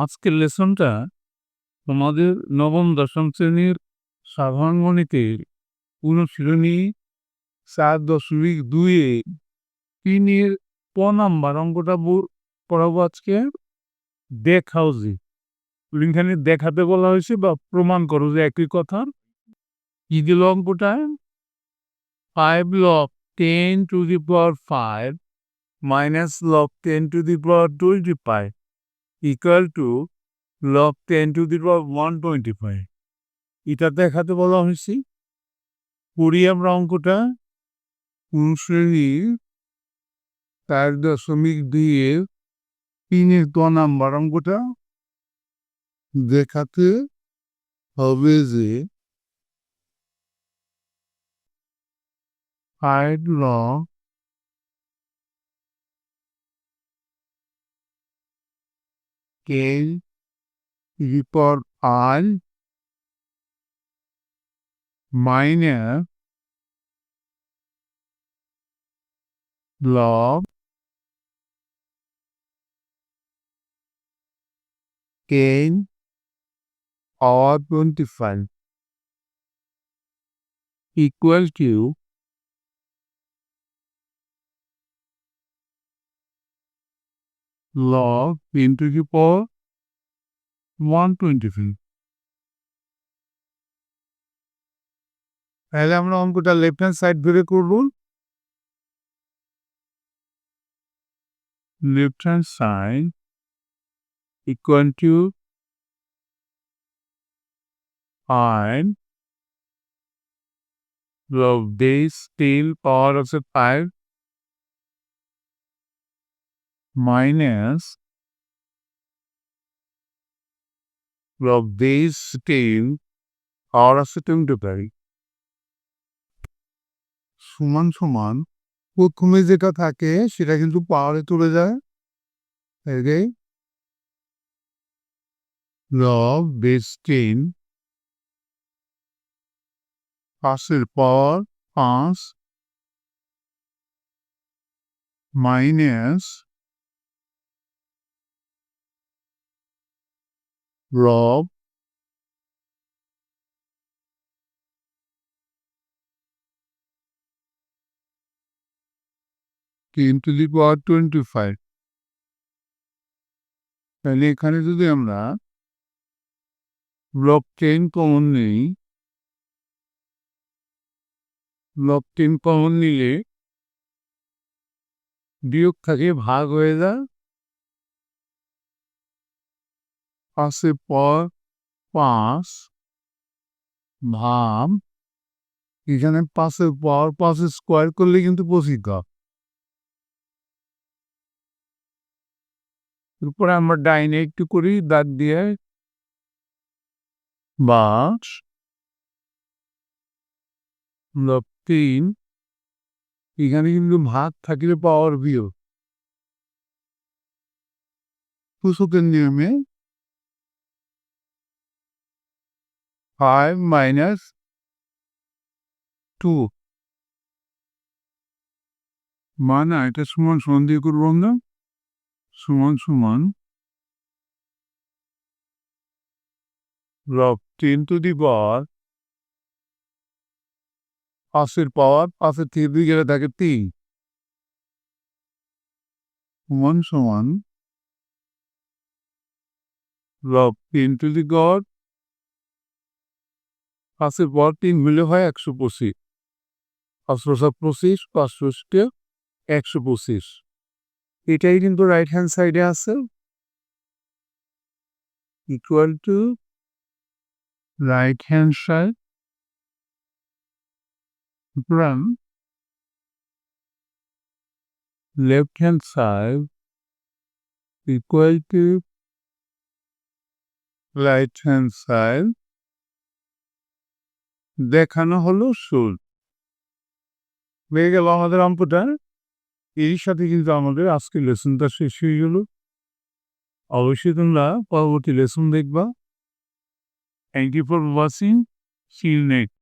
আজকের লেসনটা তোমাদের নবম-দশম শ্রেণীর সাধারণ গণিতের অনুশীলনী 4.2-এ 3-এর নাম্বার অঙ্কটা পড়াবো আজকে। দেখাও যে এখানে দেখাতে বলা হয়েছে বা প্রমাণ করো যে একই কথা। কি দিল অঙ্কটা? 5 log 10 to the power 5 minus log 10 to the power 25 equal to log 10 to the power 125 এটা দেখাতে বলা হয়েছে। করি আমরা অঙ্কটা। অনুশ্রেণীর 4.2-এর 3-এর নাম্বার অঙ্কটা দেখাতে হবে যে 5 log 10 to the power I minus log 10 power 25 equal to log 10 to the power 125. তাহলে আমরা অঙ্কটা লেফট হ্যান্ড সাইড ধরে করব। Left hand side equal to I log base 10 power of 5 minus log base 10 power of 25 সমান সমান প্রথমে যেটা থাকে সেটা কিন্তু পাওয়ারে চলে যায়। log base 10 5-এর power 5 minus log 10 to the power 25। তাহলে এখানে যদি আমরা log 10 কমন নেই, log 10 কমন নিলে বিয়োগ থাকে ভাগ হয়ে যায়। 5-এর পর 5 ভাগ এখানে 5-এর পর 5 স্কোয়ার করলে কিন্তু 25 হয়। এরপরে আমরা ডাইনে একটু করি দাঁত দিয়ে বা log 3 এখানে কিন্তু ভাগ থাকলে পাওয়ার বিয়োগ সূচকের নিয়মে 5 minus 2 মানে এটা সমান সমান দিয়ে করবো আমরা সমান সমান log 10 to the power 5-এর পাওয়ার 5-এর থেকে 2 গেলে থাকে 3 সমান সমান log 10 to the power 5-এর পর 3 হলে হয় 125 525 5 125 এটাই কিন্তু রাইট হ্যান্ড সাইডে আছে equal to right hand side সুতরাং left hand side equal to right hand side দেখানো হলো সুদ হয়ে গেল আমাদের অঙ্কটা। এর সাথে কিন্তু আমাদের আজকের লেসনটা শেষ হয়ে গেল। অবশ্যই তোমরা পরবর্তী লেসন দেখবা। Thank you for watching. See you next.